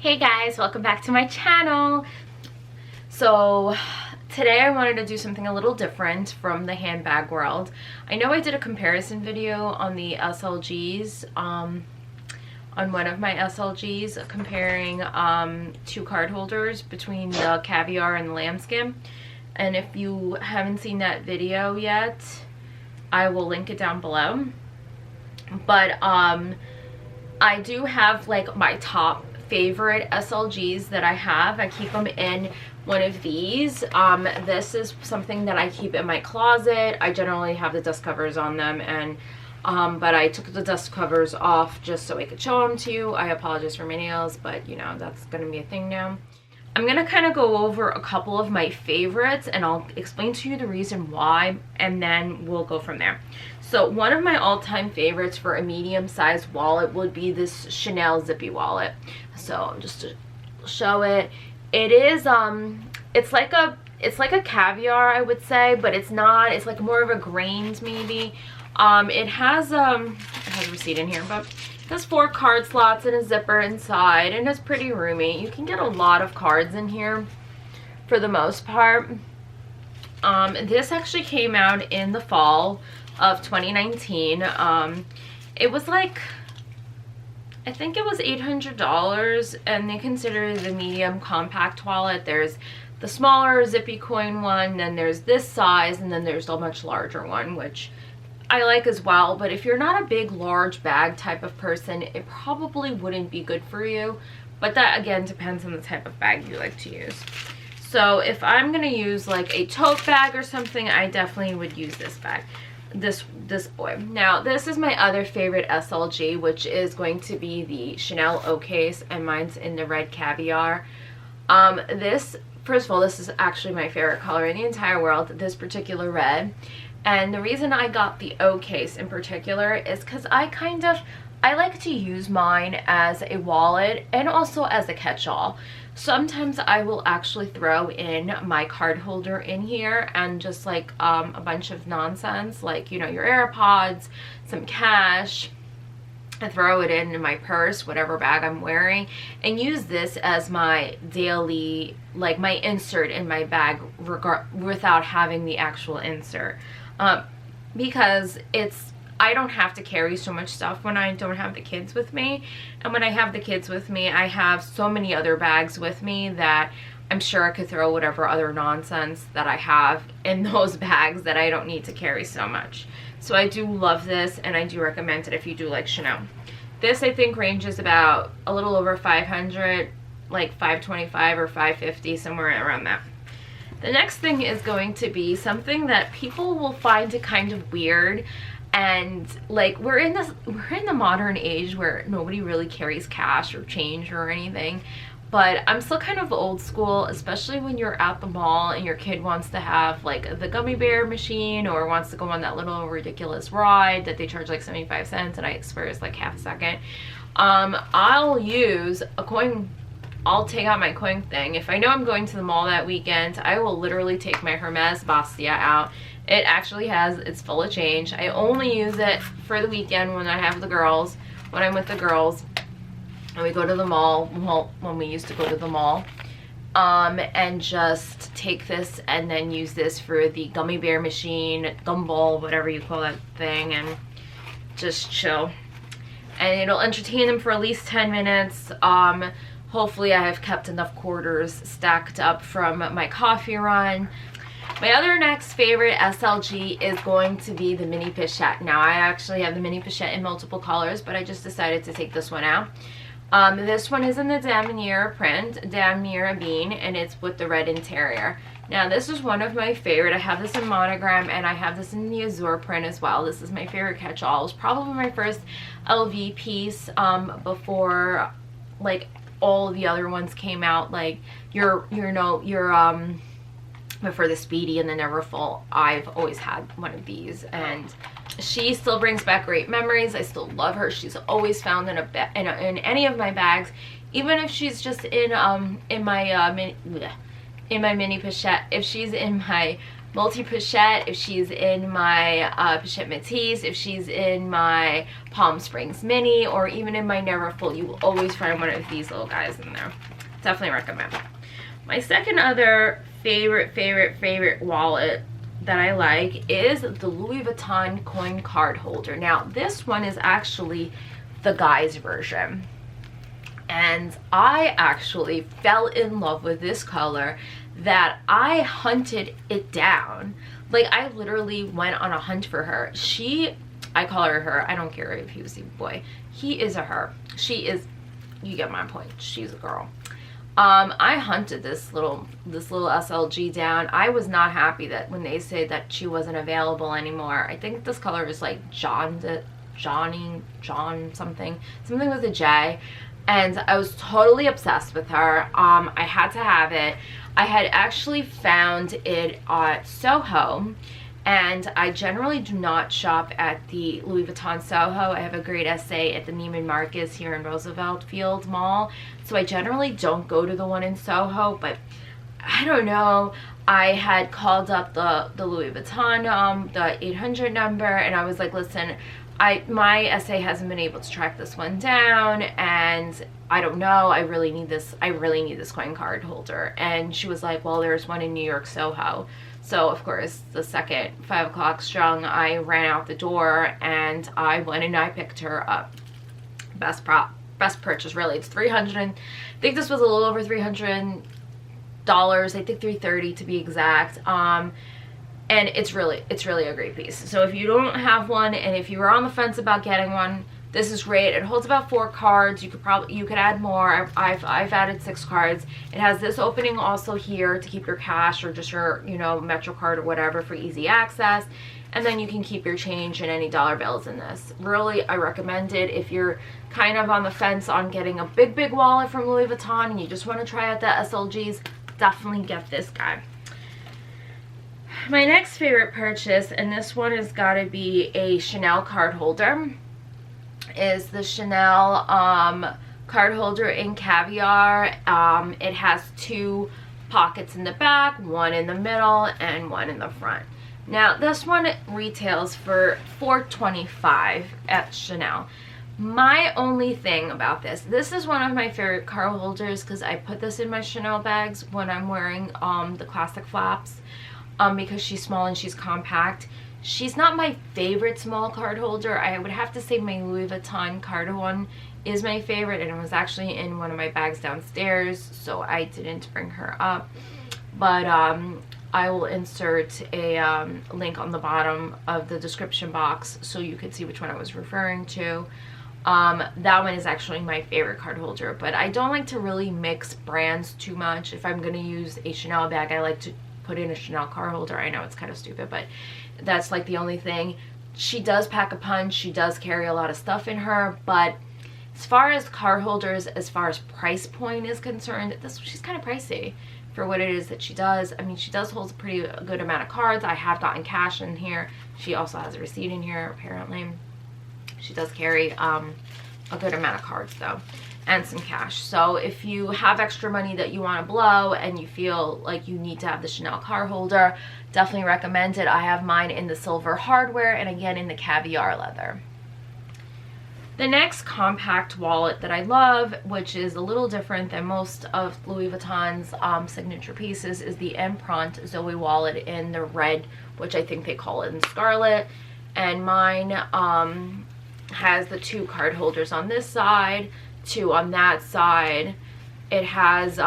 Hey guys, welcome back to my channel. So today I wanted to do something a little different from the handbag world. I know I did a comparison video on the SLGs, on one of my SLGs, comparing two card holders between the caviar and the lambskin. And if you haven't seen that video yet, I will link it down below. But I do have like my top favorite SLGs that I have. I keep them in one of these. This is something that I keep in my closet. I generally have the dust covers on them, and but I took the dust covers off just so I could show them to you. I apologize for my nails, but you know, that's gonna be a thing now. I'm gonna kind of go over a couple of my favorites and I'll explain to you the reason why, and then we'll go from there. So one of my all-time favorites for a medium-sized wallet would be this Chanel zippy wallet. So just to show it, it is it's like a caviar, I would say, but it's not. It's like more of a grained maybe. It has a receipt in here, but it has 4 card slots and a zipper inside, and it's pretty roomy. You can get a lot of cards in here for the most part. This actually came out in the fall of 2019. It was like, I think it was $800, and they consider the medium compact wallet. There's the smaller zippy coin one, then there's this size, and then there's a much larger one, which I like as well. But if you're not a big large bag type of person, it probably wouldn't be good for you, but that again depends on the type of bag you like to use. So if I'm gonna use like a tote bag or something, I definitely would use this bag, this boy. Now this is my other favorite SLG, which is going to be the Chanel O case, and mine's in the red caviar. This, first of all, this is actually my favorite color in the entire world, this particular red. And the reason I got the O case in particular is because I like to use mine as a wallet and also as a catch-all. Sometimes I will actually throw in my card holder in here and just like a bunch of nonsense, like, you know, your AirPods, some cash. I throw it in my purse, whatever bag I'm wearing, and use this as my daily, like my insert in my bag without having the actual insert. Because I don't have to carry so much stuff when I don't have the kids with me. And when I have the kids with me, I have so many other bags with me that I'm sure I could throw whatever other nonsense that I have in those bags that I don't need to carry so much. So I do love this, and I do recommend it if you do like Chanel. This I think ranges about a little over 500, like 525 or 550, somewhere around that. The next thing is going to be something that people will find kind of weird. And like we're in the modern age where nobody really carries cash or change or anything, but I'm still kind of old school, especially when you're at the mall and your kid wants to have like the gummy bear machine or wants to go on that little ridiculous ride that they charge like 75 cents and I swear it's like half a second. I'll use a coin. I'll take out my coin thing. If I know I'm going to the mall that weekend, I will literally take my Hermes Bastia out. It actually it's full of change. I only use it for the weekend when I have the girls, when I'm with the girls, and we go to the mall, well, when we used to go to the mall, and just take this and then use this for the gummy bear machine, gumball, whatever you call that thing, and just chill. And it'll entertain them for at least 10 minutes. Hopefully I have kept enough quarters stacked up from my coffee run. My other next favorite SLG is going to be the mini pochette. Now I actually have the mini pochette in multiple colors, but I just decided to take this one out. This one is in the damier print, damier bean, and it's with the red interior. Now this is one of my favorite. I have this in monogram and I have this in the azure print as well. This is my favorite catch-all. It was probably my first LV piece before like all of the other ones came out, like before the Speedy and the Neverfull. I've always had one of these, and she still brings back great memories. I still love her. She's always found in any of my bags, even if she's just in my mini pochette. If she's in my multi-pochette, if she's in my Pochette Matisse, if she's in my Palm Springs Mini, or even in my Never Full, you will always find one of these little guys in there. Definitely recommend. My second other favorite wallet that I like is the Louis Vuitton coin card holder. Now this one is actually the guy's version, and I actually fell in love with this color that I hunted it down. Like, I literally went on a hunt for her. I call her her, I don't care if he was a boy, he is a her, she is, you get my point, she's a girl. I hunted this little SLG down. I was not happy that when they said that she wasn't available anymore. I think this color is like John something with a J, and I was totally obsessed with her. I had to have it. I had actually found it at Soho, and I generally do not shop at the Louis Vuitton Soho. I have a great essay at the Neiman Marcus here in Roosevelt Field Mall, so I generally don't go to the one in Soho. But I don't know, I had called up the Louis Vuitton the 800 number, and I was like, listen, my essay hasn't been able to track this one down, and I don't know, I really need this coin card holder. And she was like, well, there's one in New York Soho. So of course, the second 5 o'clock strung, I ran out the door and I went and I picked her up. Best purchase, really. It's I think this was a little over $300, I think $330 to be exact. And it's really a great piece. So if you don't have one, and if you were on the fence about getting one, this is great. It holds about 4 cards. You could add more. I've added 6 cards. It has this opening also here to keep your cash or just your, you know, Metro card or whatever for easy access. And then you can keep your change and any dollar bills in this. Really, I recommend it if you're kind of on the fence on getting a big wallet from Louis Vuitton and you just want to try out the SLGs. Definitely get this guy. My next favorite purchase, and this one has got to be a Chanel card holder, is the Chanel card holder in Caviar. It has 2 pockets in the back, one in the middle and one in the front. Now this one retails for $425 at Chanel. My only thing about this is one of my favorite card holders because I put this in my Chanel bags when I'm wearing the classic flaps, because she's small and she's compact. She's not my favorite small card holder. I would have to say my Louis Vuitton card one is my favorite, and it was actually in one of my bags downstairs, so I didn't bring her up. But I will insert a link on the bottom of the description box so you could see which one I was referring to. That one is actually my favorite card holder, but I don't like to really mix brands too much. If I'm going to use a Chanel bag, I like to put in a Chanel card holder. I know it's kind of stupid, but that's like the only thing. She does pack a punch. She does carry a lot of stuff in her, but as far as card holders, as far as price point is concerned, she's kind of pricey for what it is that she does. I mean, she does hold a pretty good amount of cards. I have gotten cash in here. She also has a receipt in here, apparently. She does carry a good amount of cards though, and some cash. So if you have extra money that you want to blow and you feel like you need to have the Chanel card holder, definitely recommend it. I have mine in the silver hardware and again in the caviar leather. The next compact wallet that I love, which is a little different than most of Louis Vuitton's signature pieces, is the Empreinte Zoe wallet in the red, which I think they call it in scarlet. And mine has the 2 card holders on this side, 2 on that side. It has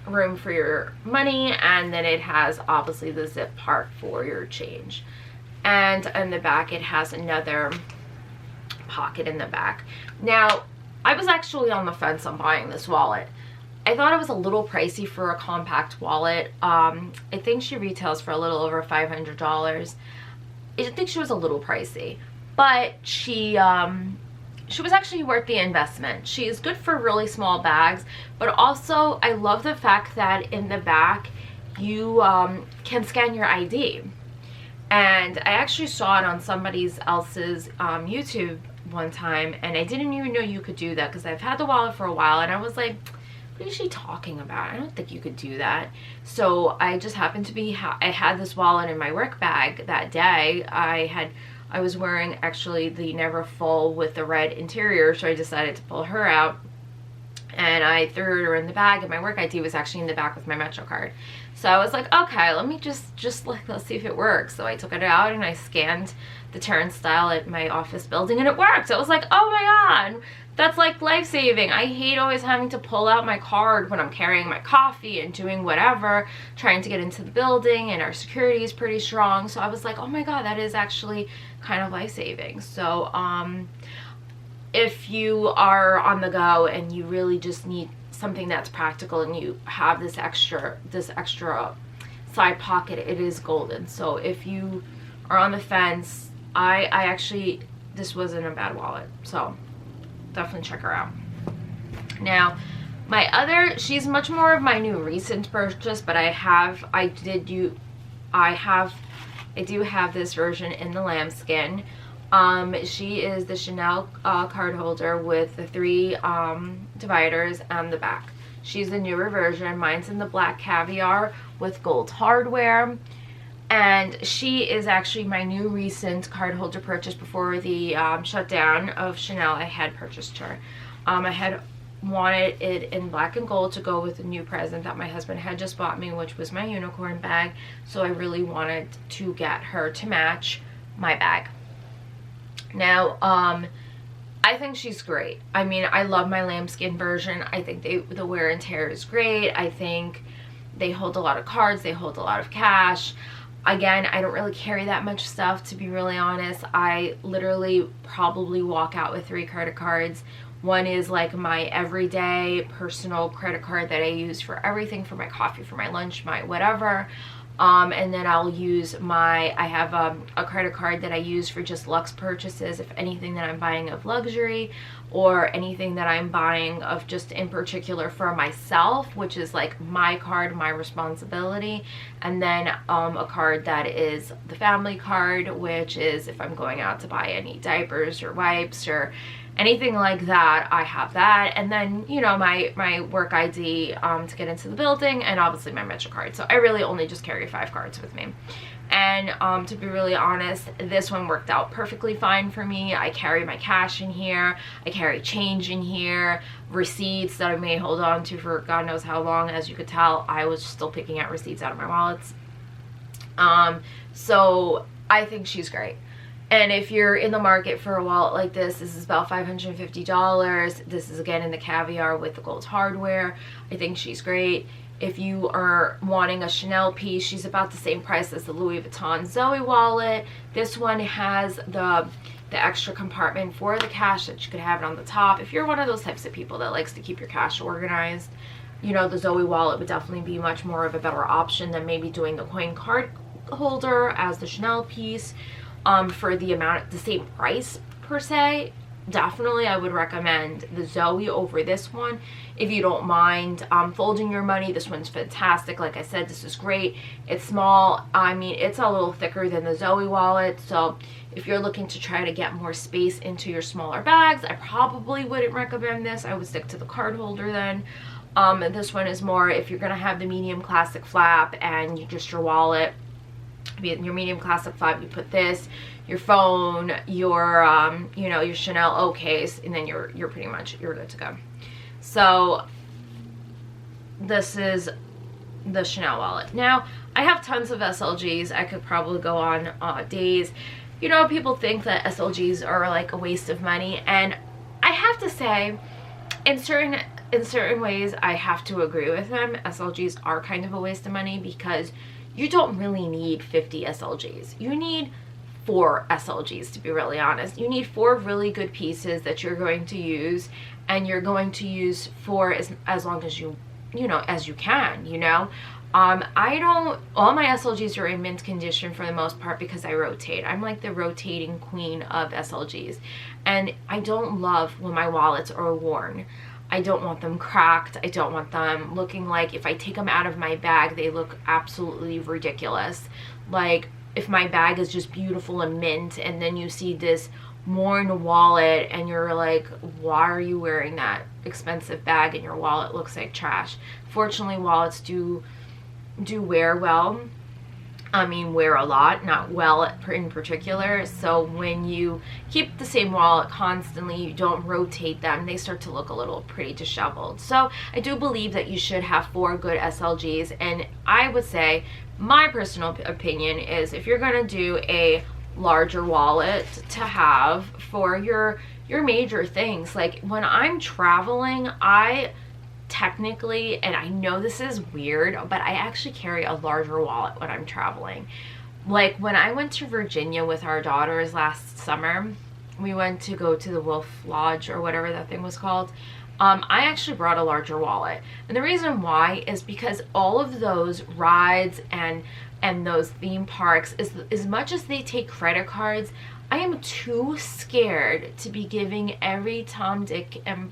room for your money, and then it has obviously the zip part for your change. And in the back it has another pocket in the back. Now, I was actually on the fence on buying this wallet. I thought it was a little pricey for a compact wallet. I think she retails for a little over $500. I think she was a little pricey, but she was actually worth the investment. She is good for really small bags, but also I love the fact that in the back you can scan your ID. And I actually saw it on somebody else's YouTube one time, and I didn't even know you could do that because I've had the wallet for a while, and I was like, what is she talking about? I don't think you could do that. So I just happened to be, I had this wallet in my work bag that day. I was wearing actually the Never Full with the red interior, so I decided to pull her out. And I threw her in the bag, and my work ID was actually in the back with my Metro card. So I was like, okay, let me just like, let's see if it works. So I took it out and I scanned the turnstile at my office building, and it worked. I was like, oh my God, that's like life-saving. I hate always having to pull out my card when I'm carrying my coffee and doing whatever, trying to get into the building, and our security is pretty strong. So I was like, oh my God, that is actually kind of life-saving. So if you are on the go and you really just need something that's practical and you have this extra side pocket, it is golden. So if you are on the fence, I actually, this wasn't a bad wallet, so definitely check her out. Now my other, she's much more of my new recent purchase, but I do have this version in the lambskin. She is the Chanel card holder with the 3 dividers on the back. She's the newer version. Mine's in the black caviar with gold hardware. And she is actually my new recent card holder purchase. Before the shutdown of Chanel, I had purchased her. I had wanted it in black and gold to go with a new present that my husband had just bought me, which was my unicorn bag. So I really wanted to get her to match my bag. Now, I think she's great. I mean, I love my lambskin version. I think the wear and tear is great. I think they hold a lot of cards. They hold a lot of cash. Again, I don't really carry that much stuff, to be really honest. I literally probably walk out with 3 credit cards. One is like my everyday personal credit card that I use for everything, for my coffee, for my lunch, my whatever. And then I'll use I have a credit card that I use for just luxe purchases, if anything that I'm buying of luxury, or anything that I'm buying of just in particular for myself, which is like my card, my responsibility. And then a card that is the family card, which is if I'm going out to buy any diapers or wipes or anything like that, I have that. And then, you know, my work ID to get into the building, and obviously my Metro card. So I really only just carry 5 cards with me. And to be really honest, this one worked out perfectly fine for me. I carry my cash in here, I carry change in here, receipts that I may hold on to for God knows how long. As you could tell, I was still picking out receipts out of my wallets. So I think she's great. And if you're in the market for a wallet like this is about $550. This is again in the caviar with the gold hardware. I think she's great. If you are wanting a Chanel piece, she's about the same price as the Louis Vuitton Zoe wallet. This one has the extra compartment for the cash that you could have it on the top. If you're one of those types of people that likes to keep your cash organized, you know, the Zoe wallet would definitely be much more of a better option than maybe doing the coin card holder as the Chanel piece. For the same price per se, definitely I would recommend the Zoe over this one. If you don't mind folding your money, this one's fantastic. Like I said, this is great. It's small. I mean, it's a little thicker than the Zoe wallet. So if you're looking to try to get more space into your smaller bags, I probably wouldn't recommend this. I would stick to the card holder then. This one is more if you're going to have the medium classic flap and just your wallet. Your medium classic flap, you put this, your phone, your you know, your Chanel O case, and then you're pretty much, you're good to go. So this is the Chanel wallet. Now I have tons of SLGs. I could probably go on days. You know, people think that SLGs are like a waste of money, and I have to say, in certain ways I have to agree with them. SLGs are kind of a waste of money because you don't really need 50 SLGs. You need 4 SLGs, to be really honest. You need 4 really good pieces that you're going to use, and you're going to use for as long as you know, as you can, you know. All my SLGs are in mint condition for the most part because I rotate. I'm like the rotating queen of SLGs. And I don't love when my wallets are worn. I don't want them cracked. I don't want them looking like, if I take them out of my bag, they look absolutely ridiculous. Like if my bag is just beautiful and mint, and then you see this worn wallet and you're like, why are you wearing that expensive bag and your wallet looks like trash? Fortunately, wallets do wear well. I mean, wear a lot, not well in particular. So when you keep the same wallet constantly, you don't rotate them, they start to look a little pretty disheveled. So I do believe that you should have 4 good SLGs. And I would say, my personal opinion is, if you're gonna do a larger wallet to have for your major things, like when I'm traveling, I technically, and I know this is weird, but I actually carry a larger wallet when I'm traveling. Like when I went to Virginia with our daughters last summer, we went to go to the Wolf Lodge or whatever that thing was called. I actually brought a larger wallet, and the reason why is because all of those rides and those theme parks, as much as they take credit cards, I am too scared to be giving every Tom, Dick, and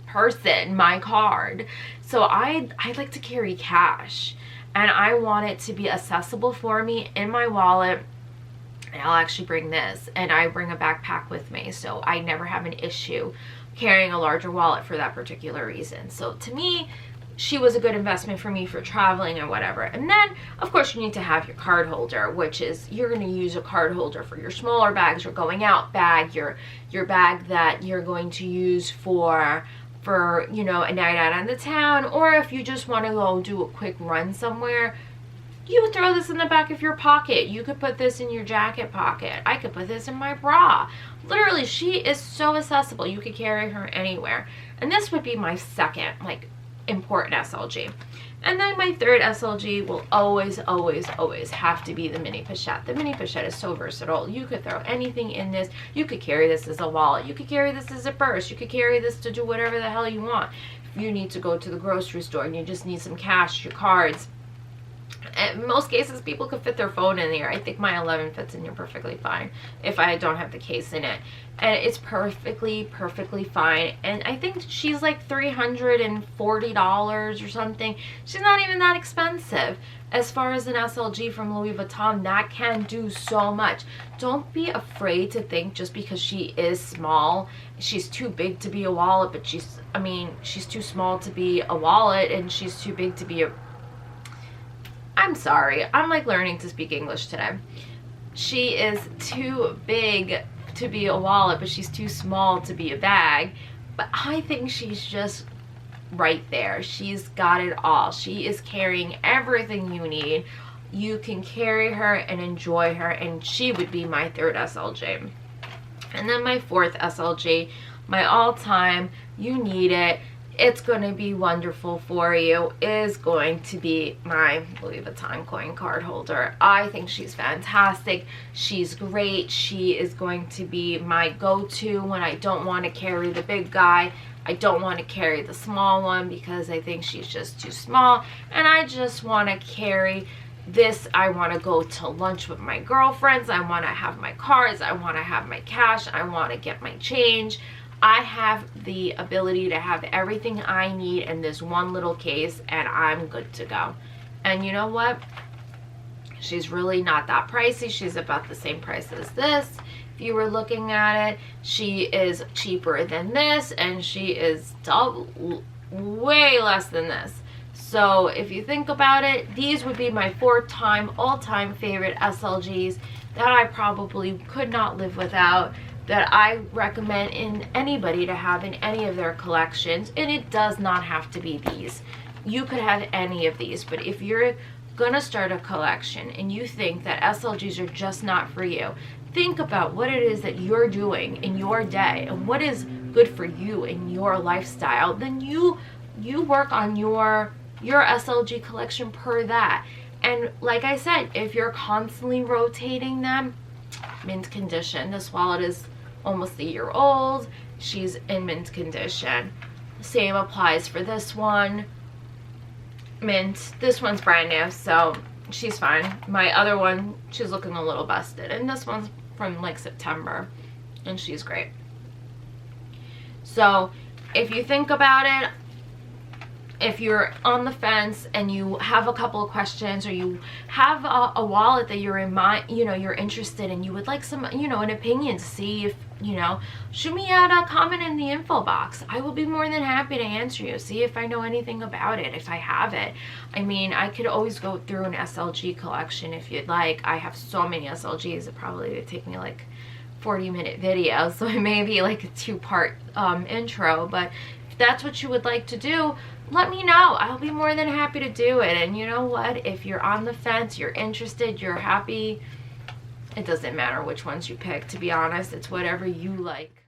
person my card. So I like to carry cash, and I want it to be accessible for me in my wallet. And I'll actually bring this, and I bring a backpack with me, so I never have an issue carrying a larger wallet for that particular reason. So to me, she was a good investment for me for traveling and whatever. And then of course you need to have your card holder, which is, you're going to use a card holder for your smaller bags, your going out bag, your bag that you're going to use for you know, a night out on the town, or if you just want to go do a quick run somewhere, you would throw this in the back of your pocket. You could put this in your jacket pocket. I could put this in my bra. Literally, she is so accessible. You could carry her anywhere. And this would be my second, like, important SLG. And then my third SLG will always have to be the mini pochette. The mini pochette is so versatile. You could throw anything in this. You could carry this as a wallet. You could carry this as a purse. You could carry this to do whatever the hell you want. If you need to go to the grocery store and you just need some cash, your cards. In most cases, people could fit their phone in there. I think my 11 fits in here perfectly fine if I don't have the case in it. And it's perfectly fine. And I think she's like $340 or something. She's not even that expensive. As far as an SLG from Louis Vuitton, that can do so much. Don't be afraid to think just because she is small, she's too big to be a wallet, but she's too small to be a wallet, and she's too big to be a... I'm sorry, I'm like learning to speak English today. She is too big to be a wallet, but she's too small to be a bag. But I think she's just right there. She's got it all. She is carrying everything you need. You can carry her and enjoy her, and she would be my third SLG. And then my fourth SLG, my all-time, you need it, it's going to be wonderful for you, is going to be my Louis Vuitton coin card holder. I think she's fantastic. She's great. She is going to be my go-to when I don't want to carry the big guy. I don't want to carry the small one because I think she's just too small, and I just want to carry this. I want to go to lunch with my girlfriends. I want to have my cards. I want to have my cash. I want to get my change. I have the ability to have everything I need in this one little case, and I'm good to go. And you know what? She's really not that pricey. She's about the same price as this. If you were looking at it, she is cheaper than this, and she is way less than this. So if you think about it, these would be my all-time favorite SLGs that I probably could not live without, that I recommend in anybody to have in any of their collections. And it does not have to be these. You could have any of these, but if you're gonna start a collection and you think that SLGs are just not for you, think about what it is that you're doing in your day and what is good for you in your lifestyle. Then you work on your SLG collection per that. And like I said, if you're constantly rotating them, mint condition. This wallet is almost a year old. She's in mint condition. Same applies for this one. Mint. This one's brand new, so she's fine. My other one, she's looking a little busted, and this one's from like September, and she's great. So if you think about it, if you're on the fence and you have a couple of questions, or you have a wallet that you're in mind, you're interested in, you would like some, an opinion to see you know, shoot me out a comment in the info box. I will be more than happy to answer you. See if I know anything about it, if I have it. I mean, I could always go through an SLG collection if you'd like. I have so many SLGs, it probably would take me like 40-minute video, so it may be like a 2-part intro, but if that's what you would like to do, let me know. I'll be more than happy to do it. And you know what, if you're on the fence, you're interested, you're happy, it doesn't matter which ones you pick, to be honest. It's whatever you like.